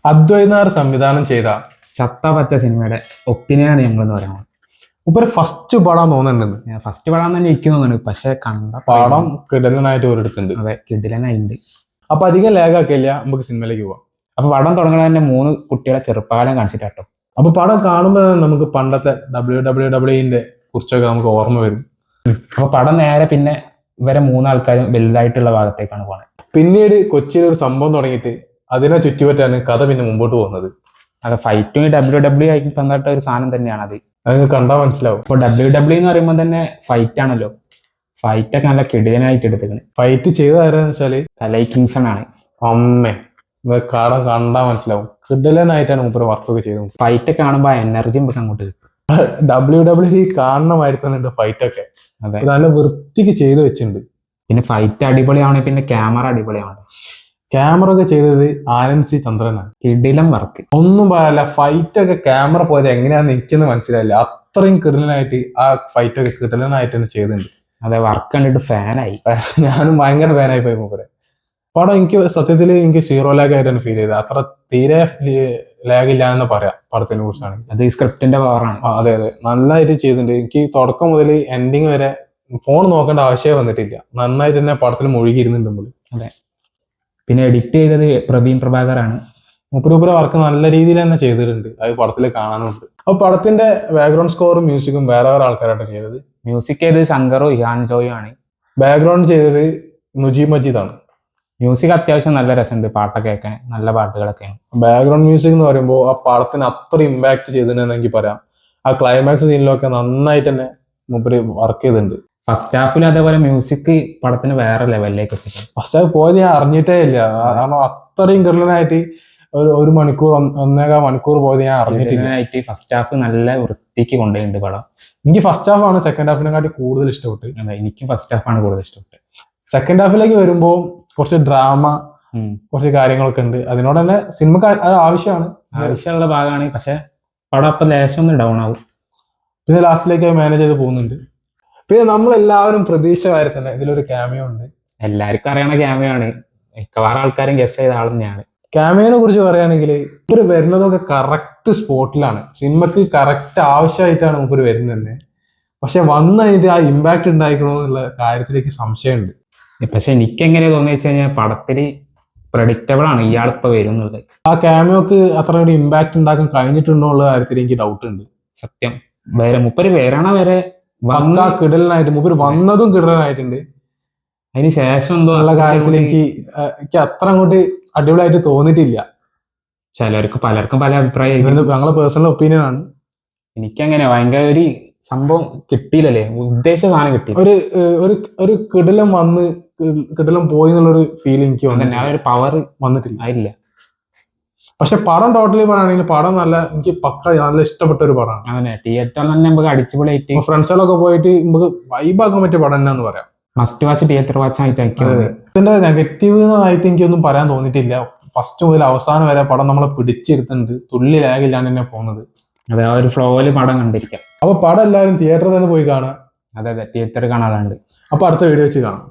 അദ്വൈനാർ സംവിധാനം ചെയ്ത ചത്ത പച്ച സിനിമയുടെ ഒപ്പീനിയനാണ് ഞങ്ങളെന്ന് പറയുന്നത്. ഇപ്പൊ ഫസ്റ്റ് പടം തോന്നുന്നുണ്ട്. ഫസ്റ്റ് പടം തന്നെ എനിക്ക് തോന്നുന്നുണ്ട്, പക്ഷെ കണ്ട പടം കിടലനായിട്ട് ഒരിടത്തുണ്ട്. അതെ, കിടിലനായിട്ടുണ്ട്. അപ്പൊ അധികം ലാഗാക്കില്ല, നമുക്ക് സിനിമയിലേക്ക് പോവാം. അപ്പൊ പടം തുടങ്ങുന്നത് തന്നെ 3 കുട്ടികളെ ചെറുപ്പകാലം കാണിച്ചിട്ടാട്ടോ. അപ്പൊ പടം കാണുമ്പോൾ നമുക്ക് പണ്ടത്തെ WWE കുറിച്ചൊക്കെ നമുക്ക് ഓർമ്മ വരും. അപ്പൊ പടം നേരെ പിന്നെ ഇവരെ 3 ആൾക്കാരും വലുതായിട്ടുള്ള ഭാഗത്തേക്കാണ് പോകുന്നത്. പിന്നീട് കൊച്ചിയിൽ ഒരു സംഭവം തുടങ്ങിയിട്ട് അതിനെ ചുറ്റിപ്പറ്റാണ് കഥ പിന്നെ മുമ്പോട്ട് പോകുന്നത്. അത് ഫൈറ്റും WWE ആയിട്ട് ബന്ധപ്പെട്ട ഒരു സാധനം തന്നെയാണ് അത്. അത് കണ്ടാൽ മനസ്സിലാവും. ഇപ്പൊ WWE എന്ന് പറയുമ്പോൾ തന്നെ ഫൈറ്റ് ആണല്ലോ. ഫൈറ്റ് ഒക്കെ നല്ല കിടിലനായിട്ട് എടുത്തേക്കണ്. ഫൈറ്റ് ചെയ്ത ആരാന്ന് വെച്ചാല് കലൈ കിങ്സൺ ആണ്. അമ്മേ, കട കണ്ടാൽ മനസ്സിലാവും. കിടിലനായിട്ടാണ് മൂപ്പര് വർക്കൊക്കെ ചെയ്തത്. ഫൈറ്റ് ഒക്കെ കാണുമ്പോൾ എനർജി നമുക്ക് അങ്ങോട്ട് കിട്ടും. WWE കാണണമായിട്ട് തന്നെ ഫൈറ്റ് ഒക്കെ നല്ല വൃത്തിക്ക് ചെയ്ത് വെച്ചിട്ടുണ്ട്. പിന്നെ ഫൈറ്റ് അടിപൊളിയാണ്, പിന്നെ ക്യാമറ അടിപൊളിയാണ്. ക്യാമറ ഒക്കെ ചെയ്തത് ആനന്ദ് സി ചന്ദ്രനാണ്. കിടിലം വർക്ക്, ഒന്നും പറയല്ല. ഫൈറ്റ് ഒക്കെ ക്യാമറ പോയത് എങ്ങനെയാന്ന് എനിക്കൊന്നും മനസ്സിലായില്ല. അത്രയും കിടിലനായിട്ട് ആ ഫൈറ്റ് ഒക്കെ കിടിലനായിട്ട് തന്നെ ചെയ്തിട്ടുണ്ട്. അതെ, വർക്ക് കണ്ടിട്ട് ഫാനായി. ഞാനും ഭയങ്കര ഫാനായി പോയി മൂപ്പരെ. പടം എനിക്ക് സത്യത്തിൽ എനിക്ക് സീറോ ലാഗ് ആയിട്ടാണ് ഫീൽ ചെയ്തത്. അത്ര തീരെ ലാഗ് ഇല്ല എന്ന് പറയാം പടത്തിനെ കുറിച്ചാണെങ്കിൽ. അത് ഈ സ്ക്രിപ്റ്റിന്റെ പവറാണ്. അതെ അതെ, നന്നായിട്ട് ചെയ്തിട്ടുണ്ട്. എനിക്ക് തുടക്കം മുതൽ എൻഡിങ് വരെ ഫോൺ നോക്കേണ്ട ആവശ്യമേ വന്നിട്ടില്ല. നന്നായിട്ട് തന്നെ പടത്തിൽ മുഴുകിയിരുന്നുണ്ട് നമ്മൾ. അതെ, പിന്നെ എഡിറ്റ് ചെയ്തത് പ്രവീൺ പ്രഭാകറാണ്. മൂപ്പര് വർക്ക് നല്ല രീതിയിൽ തന്നെ ചെയ്തിട്ടുണ്ട്. അത് പടത്തിൽ കാണാനുണ്ട്. അപ്പൊ പടത്തിന്റെ ബാക്ക്ഗ്രൗണ്ട് സ്കോറും മ്യൂസിക്കും വേറെ ആൾക്കാരാണ് ചെയ്തത്. മ്യൂസിക് ചെയ്തത് ശങ്കറും ഇഹാൻ ജോയും ആണ്. ബാക്ക്ഗ്രൗണ്ട് ചെയ്തത് മുജീബ് മജീദാണ്. മ്യൂസിക് അത്യാവശ്യം നല്ല രസമുണ്ട്, പാട്ടൊക്കെ കേൾക്കാൻ നല്ല പാട്ടുകളൊക്കെയാണ്. ബാക്ക്ഗ്രൗണ്ട് മ്യൂസിക് എന്ന് പറയുമ്പോൾ ആ പടത്തിന് അത്ര ഇമ്പാക്ട് ചെയ്തിട്ടുണ്ടെന്ന് എനിക്ക് പറയാം. ആ ക്ലൈമാക്സ് സീനിലൊക്കെ നന്നായിട്ട് തന്നെ മൂപ്പര് വർക്ക് ചെയ്തിട്ടുണ്ട്. ഫസ്റ്റ് ഹാഫിൽ അതേപോലെ മ്യൂസിക് പടത്തിന് വേറെ ലെവലിലേക്ക് എത്തിക്കും. ഫസ്റ്റ് ഹാഫ് പോയത് ഞാൻ അറിഞ്ഞിട്ടേ ഇല്ല. കാരണം അത്രയും കിടലനായിട്ട് ഒരു മണിക്കൂർ 1.25 മണിക്കൂർ പോയത് ഞാൻ അറിഞ്ഞിട്ടില്ല. ഫസ്റ്റ് ഹാഫ് നല്ല വൃത്തിക്ക് കൊണ്ടുപോയിട്ടുണ്ട് പടം. എനിക്ക് ഫസ്റ്റ് ഹാഫ് ആണ് സെക്കൻഡ് ഹാഫിനെക്കാട്ടി കൂടുതൽ ഇഷ്ടപ്പെട്ടു. അതെ, എനിക്ക് ഫസ്റ്റ് ഹാഫ് ആണ് കൂടുതൽ ഇഷ്ടപ്പെട്ടത്. സെക്കൻഡ് ഹാഫിലേക്ക് വരുമ്പോൾ കുറച്ച് ഡ്രാമ, കുറച്ച് കാര്യങ്ങളൊക്കെ ഉണ്ട്. അതിനോട് തന്നെ സിനിമക്ക് അത് ആവശ്യമുള്ള ഭാഗമാണ്. പക്ഷെ പടം അപ്പം ലേശം ഒന്ന് ഡൗൺ ആവും. പിന്നെ ലാസ്റ്റിലേക്ക് മാനേജ് ചെയ്ത് പോകുന്നുണ്ട്. പിന്നെ നമ്മളെല്ലാവരും പ്രതീക്ഷകാരെ തന്നെ ഇതിലൊരു ക്യാമിയോ ഉണ്ട്. എല്ലാവർക്കും അറിയണ ക്യാമിയോ ആണ്. മിക്കവാറും ആൾക്കാരും ഗസ് ചെയ്ത ആൾ തന്നെയാണ്. ക്യാമിയോനെ കുറിച്ച് പറയുകയാണെങ്കിൽ ഇവര് വരുന്നതൊക്കെ കറക്റ്റ് സ്പോട്ടിലാണ്. സിനിമക്ക് കറക്റ്റ് ആവശ്യമായിട്ടാണ് മൂപ്പര് വരുന്നത് തന്നെ. പക്ഷെ വന്നതിന്റെ ആ ഇമ്പാക്ട് ഉണ്ടായിക്കണോ എന്നുള്ള കാര്യത്തിലേക്ക് സംശയമുണ്ട്. പക്ഷെ എനിക്ക് എങ്ങനെ തോന്നി വെച്ച് കഴിഞ്ഞാൽ പടത്തില് പ്രഡിക്റ്റബിൾ ആണ് ഇയാളിപ്പോ വരും എന്നുള്ളത്. ആ ക്യാമിയോക്ക് അത്ര ഒരു ഇമ്പാക്ട് ഉണ്ടാക്കാൻ കഴിഞ്ഞിട്ടുണ്ടോ എന്നുള്ള കാര്യത്തിൽ എനിക്ക് ഡൗട്ട് ഉണ്ട്. സത്യം, മുപ്പര് വരണ വരെ കിടലനായിട്ട് മൂപ്പര് വന്നതും കിടലനായിട്ടുണ്ട്. അതിന് ശേഷം എന്തോ ഉള്ള കാര്യത്തിൽ എനിക്ക് അത്ര അങ്ങോട്ട് അടിപൊളിയായിട്ട് തോന്നിയിട്ടില്ല. പലർക്കും പല അഭിപ്രായം. ഞങ്ങളെ പേഴ്സണൽ ഒപ്പീനിയൻ ആണ്. എനിക്കങ്ങനെ ഭയങ്കര ഒരു സംഭവം കിട്ടിയില്ലല്ലേ, ഉദ്ദേശിച്ച സാധനം കിട്ടി. ഒരു കിടിലം പോയി എന്നുള്ളൊരു ഫീൽ എനിക്ക് ഒരു പവർ വന്നിട്ടില്ല. പക്ഷെ പടം ടോട്ടലി പറയുകയാണെങ്കിൽ പടം എനിക്ക് നല്ല ഇഷ്ടപ്പെട്ട ഒരു പടമാണ്. അങ്ങനെ തിയേറ്ററിൽ തന്നെ നമുക്ക് അടിച്ചുപൊളിയായിട്ട് ഫ്രണ്ട്സുകളൊക്കെ പോയിട്ട് നമുക്ക് വൈബാക്കാൻ പറ്റിയ പടം തന്നെയാന്ന് പറയാം. മസ്റ്റ് വാച്ച് തിയേറ്റർ വാച്ച് ആയിട്ട്. ഇതിന്റെ നെഗറ്റീവ് ആയിട്ട് എനിക്കൊന്നും പറയാൻ തോന്നിയിട്ടില്ല. ഫസ്റ്റ് മുതൽ അവസാനം വരെ പടം നമ്മളെ പിടിച്ചിരുത്തുന്നുണ്ട്. തുള്ളി ലാഗില്ലാണ്ട് തന്നെ പോകുന്നത്. അതെ, ആ ഒരു ഫ്ലോയില് പടം കണ്ടിരിക്കാം. അപ്പൊ പടം എല്ലാവരും തിയേറ്ററിൽ തന്നെ പോയി കാണാം. അതെ, തിയേറ്ററിൽ കാണാറുണ്ട്. അപ്പൊ അടുത്ത വീഡിയോ വെച്ച് കാണാം.